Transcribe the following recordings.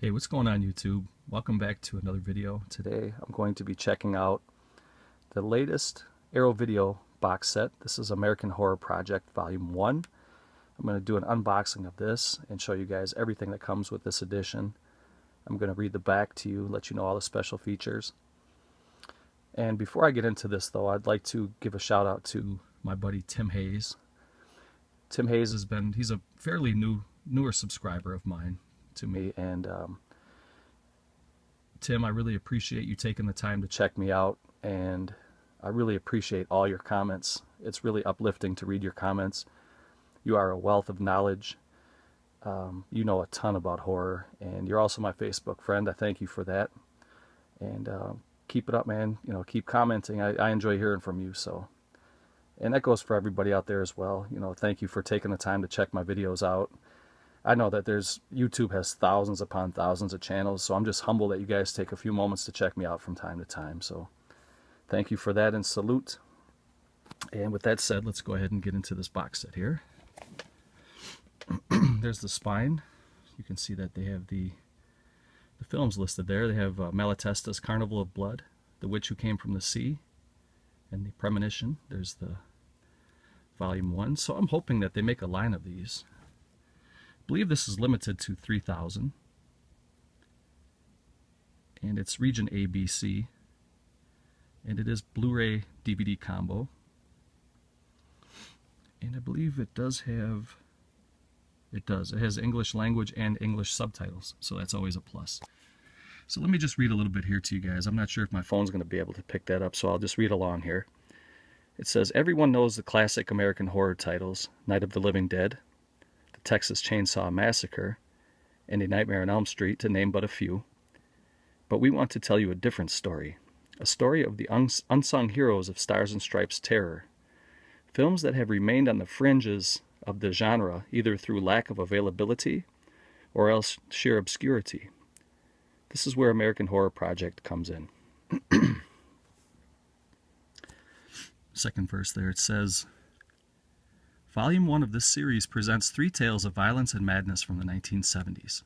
Hey, what's going on YouTube? Welcome back to another video. Today I'm going to be checking out the latest Arrow Video box set. This is American Horror Project Volume 1. I'm going to do an unboxing of this and show you guys everything that comes with this edition. I'm going to read the back to you, let you know all the special features. And before I get into this though, I'd like to give a shout out to my buddy Tim Hayes. Tim Hayes he's a fairly newer subscriber of mine to me, and Tim, I really appreciate you taking the time to check me out, and I really appreciate all your comments. It's really uplifting to read your comments. You are a wealth of knowledge. You know a ton about horror, and you're also my Facebook friend. I thank you for that, and keep it up, man. You know, keep commenting. I enjoy hearing from you. So, and that goes for everybody out there as well. You know, thank you for taking the time to check my videos out. I know that YouTube has thousands upon thousands of channels, so I'm just humble that you guys take a few moments to check me out from time to time. So thank you for that and salute. And with that said, let's go ahead and get into this box set here. There's the spine. You can see that they have the films listed there. They have Malatesta's Carnival of Blood, The Witch Who Came from the Sea, and The Premonition. There's the Volume 1. So I'm hoping that they make a line of these. I believe this is limited to 3,000, and it's region A, B, C, and it is Blu-ray DVD combo, and I believe it has English language and English subtitles, so that's always a plus. So let me just read a little bit here to you guys. I'm not sure if my phone's going to be able to pick that up, so I'll just read along here. It says, everyone knows the classic American horror titles, Night of the Living Dead, Texas Chainsaw Massacre, and A Nightmare on Elm Street, to name but a few. But we want to tell you a different story. A story of the unsung heroes of Stars and Stripes terror. Films that have remained on the fringes of the genre, either through lack of availability or else sheer obscurity. This is where American Horror Project comes in. Second verse there, it says, Volume 1 of this series presents 3 tales of violence and madness from the 1970s.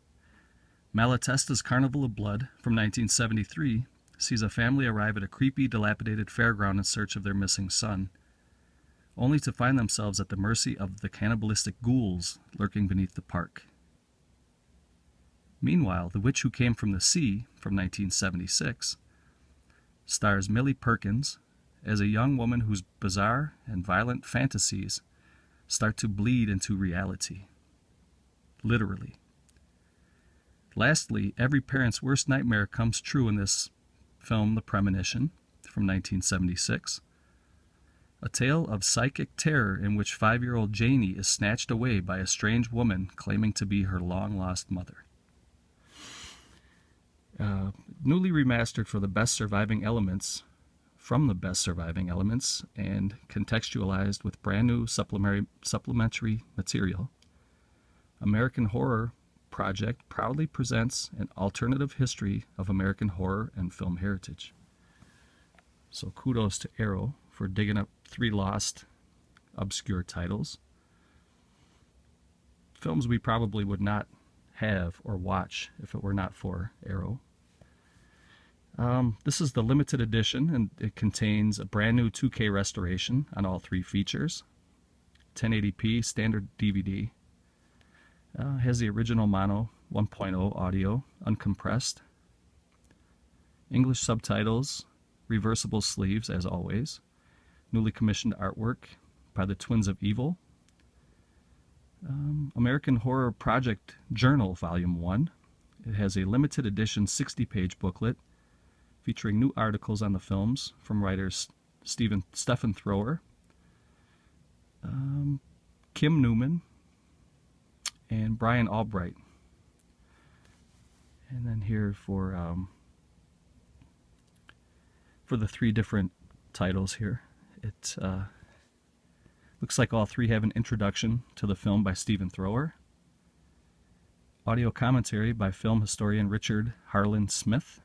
Malatesta's Carnival of Blood from 1973 sees a family arrive at a creepy, dilapidated fairground in search of their missing son, only to find themselves at the mercy of the cannibalistic ghouls lurking beneath the park. Meanwhile, The Witch Who Came from the Sea from 1976 stars Millie Perkins as a young woman whose bizarre and violent fantasies start to bleed into reality. Literally. Lastly, every parent's worst nightmare comes true in this film, The Premonition, from 1976. A tale of psychic terror in which 5-year-old Janie is snatched away by a strange woman claiming to be her long-lost mother. Newly remastered for the best surviving elements, from the best surviving elements, and contextualized with brand new supplementary material, American Horror Project proudly presents an alternative history of American horror and film heritage. So kudos to Arrow for digging up 3 lost, obscure titles. Films we probably would not have or watch if it were not for Arrow. This is the limited edition, and it contains a brand new 2K restoration on all 3 features, 1080p standard DVD, has the original mono 1.0 audio, uncompressed, English subtitles, reversible sleeves as always, newly commissioned artwork by the Twins of Evil, American Horror Project Journal Volume 1. It has a limited edition 60-page booklet featuring new articles on the films from writers Stephen Thrower, Kim Newman, and Brian Albright. And then here for the 3 different titles here, it looks like all 3 have an introduction to the film by Stephen Thrower, audio commentary by film historian Richard Harlan Smith,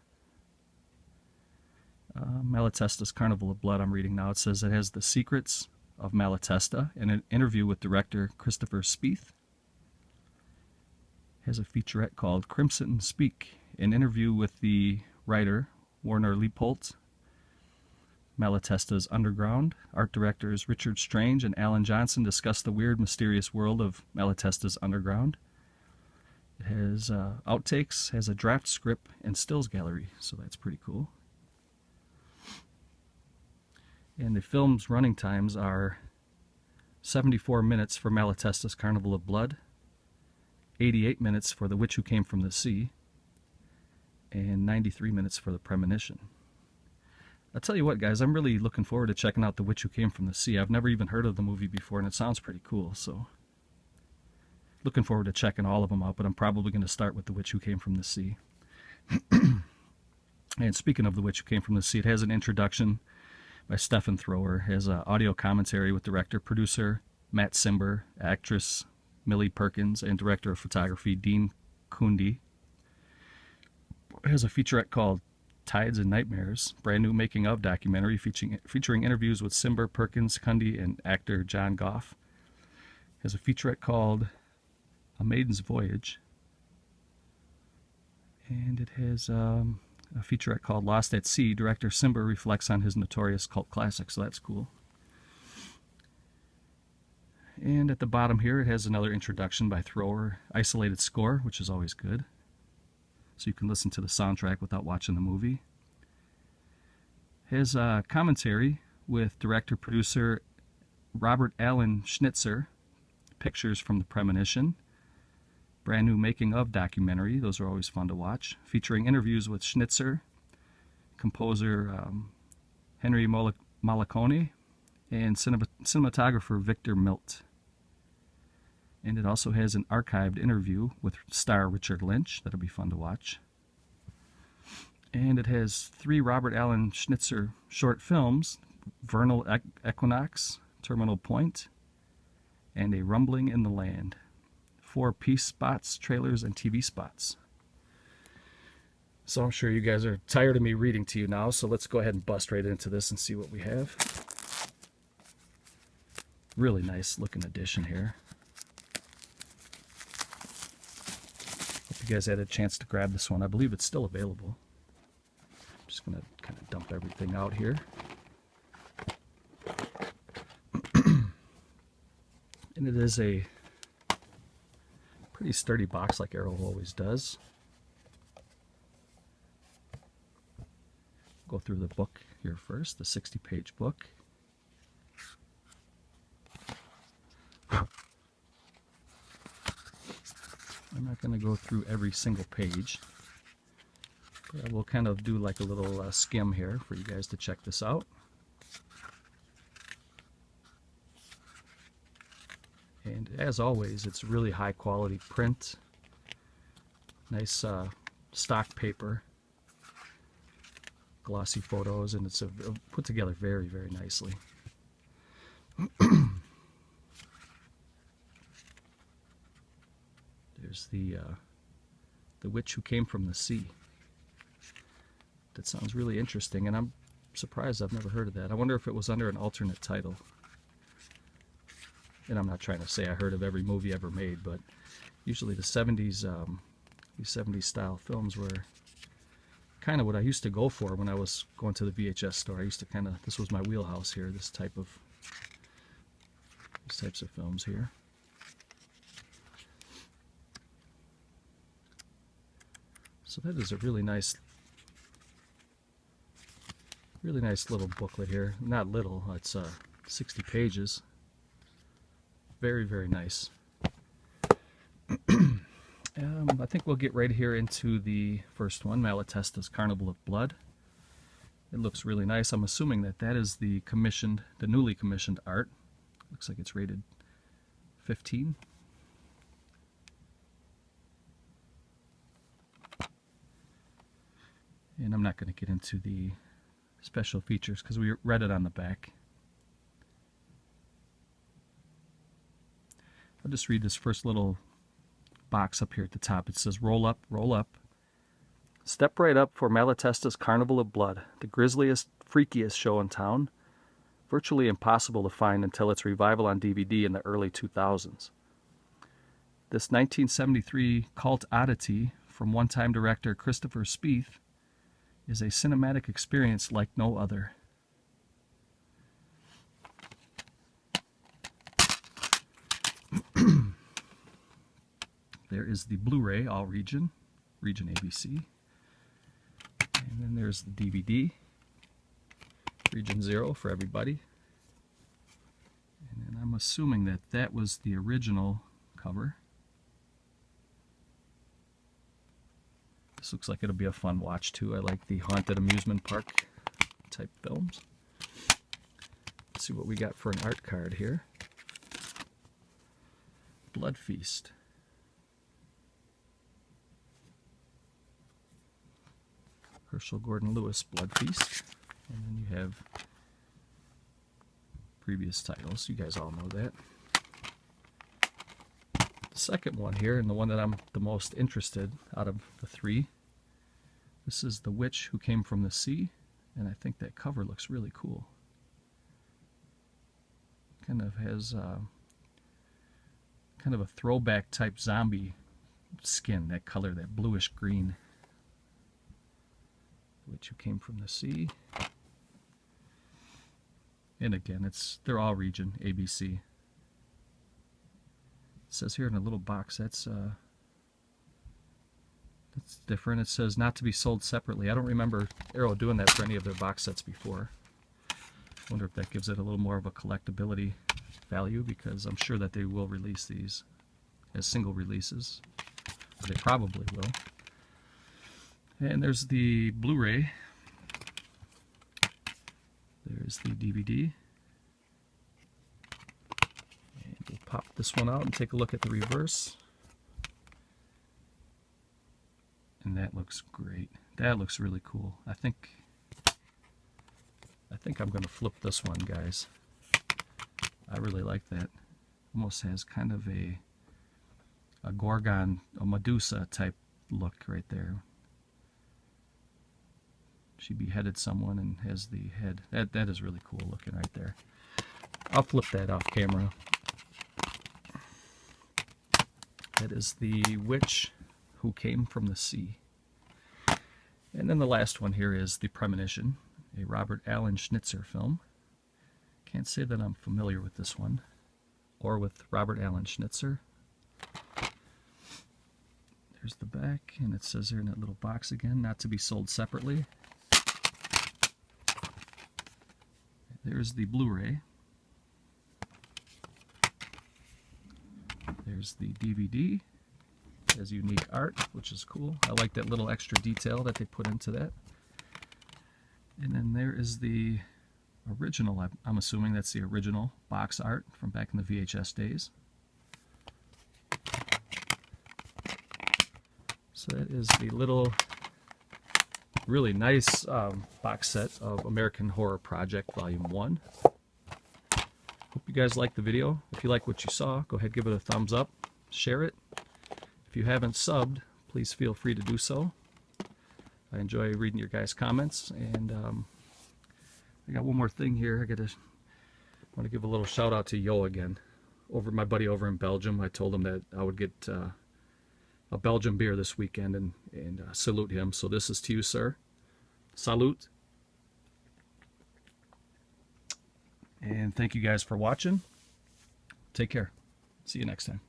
Malatesta's Carnival of Blood I'm reading now. It says it has The Secrets of Malatesta and an interview with director Christopher Spieth. Has a featurette called Crimson Speak, an interview with the writer Warner Leopold. Malatesta's Underground. Art directors Richard Strange and Alan Johnson discuss the weird, mysterious world of Malatesta's Underground. It has outtakes, has a draft script, and stills gallery, so that's pretty cool. And the film's running times are 74 minutes for Malatesta's Carnival of Blood, 88 minutes for The Witch Who Came from the Sea, and 93 minutes for The Premonition. I'll tell you what, guys, I'm really looking forward to checking out The Witch Who Came from the Sea. I've never even heard of the movie before, and it sounds pretty cool, so looking forward to checking all of them out, but I'm probably going to start with The Witch Who Came from the Sea. And speaking of The Witch Who Came from the Sea, it has an introduction by Stephen Thrower, has an audio commentary with director, producer Matt Cimber, actress Millie Perkins, and director of photography Dean Cundy. It has a featurette called Tides and Nightmares, brand new making of documentary featuring interviews with Cimber, Perkins, Cundy, and actor John Goff. It has a featurette called A Maiden's Voyage, and it has a featurette called Lost at Sea. Director Cimber reflects on his notorious cult classic, so that's cool. And at the bottom here, it has another introduction by Thrower, isolated score, which is always good, so you can listen to the soundtrack without watching the movie. It has a commentary with director-producer Robert Allen Schnitzer, pictures from The Premonition, brand new making of documentary, those are always fun to watch, featuring interviews with Schnitzer, composer Henry Mollicone, and cinematographer Victor Milt. And it also has an archived interview with star Richard Lynch, that'll be fun to watch. And it has 3 Robert Allen Schnitzer short films, Vernal Equinox, Terminal Point, and A Rumbling in the Land. 4 piece spots, trailers, and TV spots. So I'm sure you guys are tired of me reading to you now, so let's go ahead and bust right into this and see what we have. Really nice looking edition here. Hope you guys had a chance to grab this one. I believe it's still available. I'm just going to kind of dump everything out here. And it is a pretty sturdy box like Arrow always does. Go through the book here first, the 60-page book. I'm not going to go through every single page, but I will kind of do like a little skim here for you guys to check this out. And as always, it's really high quality print, nice stock paper, glossy photos, and it's put together very, very nicely. There's the Witch Who Came from the Sea. That sounds really interesting, and I'm surprised I've never heard of that. I wonder if it was under an alternate title. And I'm not trying to say I heard of every movie ever made, but usually the 70s, these 70s style films were kind of what I used to go for when I was going to the VHS store. I used to kind of, this was my wheelhouse here, these types of films here. So that is a really nice little booklet here. Not little, it's 60 pages. Very, very nice. I think we'll get right here into the first one, Malatesta's Carnival of Blood. It looks really nice. I'm assuming that that is the newly commissioned art. Looks like it's rated 15. And I'm not going to get into the special features because we read it on the back. I'll just read this first little box up here at the top. It says, roll up, roll up. Step right up for Malatesta's Carnival of Blood, the grisliest, freakiest show in town. Virtually impossible to find until its revival on DVD in the early 2000s. this 1973 cult oddity from one-time director Christopher Spieth is a cinematic experience like no other. There is the Blu-ray, all region ABC. And then there's the DVD, region 0 for everybody. And then I'm assuming that that was the original cover. This looks like it'll be a fun watch too. I like the haunted amusement park type films. Let's see what we got for an art card here. Blood Feast. Herschel Gordon Lewis, Blood Feast. And then you have previous titles. You guys all know that. The second one here, and the one that I'm the most interested out of the three, this is The Witch Who Came from the Sea, and I think that cover looks really cool. Kind of has kind of a throwback type zombie skin, that color, that bluish green. Witch Who Came from the Sea. And again, they're all region ABC. It says here in a little box that's different. It says not to be sold separately. I don't remember Arrow doing that for any of their box sets before. I wonder if that gives it a little more of a collectability value, because I'm sure that they will release these as single releases. Or they probably will. And there's the Blu-ray. There's the DVD. And we'll pop this one out and take a look at the reverse. And that looks great. That looks really cool. I think I'm going to flip this one, guys. I really like that. Almost has kind of a Gorgon, a Medusa type look right there. She beheaded someone and has the head. That is really cool looking right there. I'll flip that off camera. That is The Witch Who Came from the Sea. And then the last one here is The Premonition, a Robert Alan Schnitzer film. Can't say that I'm familiar with this one, or with Robert Alan Schnitzer. There's the back, and it says here in that little box again, not to be sold separately. There's the Blu-ray. There's the DVD. It has unique art, which is cool. I like that little extra detail that they put into that. And then there is the original. I'm assuming that's the original box art from back in the VHS days. So that is the little, really nice box set of American Horror Project Volume 1. Hope you guys liked the video. If you like what you saw, go ahead, give it a thumbs up, share it. If you haven't subbed, please feel free to do so. I enjoy reading your guys' comments, and I got one more thing here. I want to give a little shout out to Yo again, my buddy over in Belgium. I told him that I would get a Belgian beer this weekend and salute him. So this is to you, sir. Salute. And thank you guys for watching. Take care. See you next time.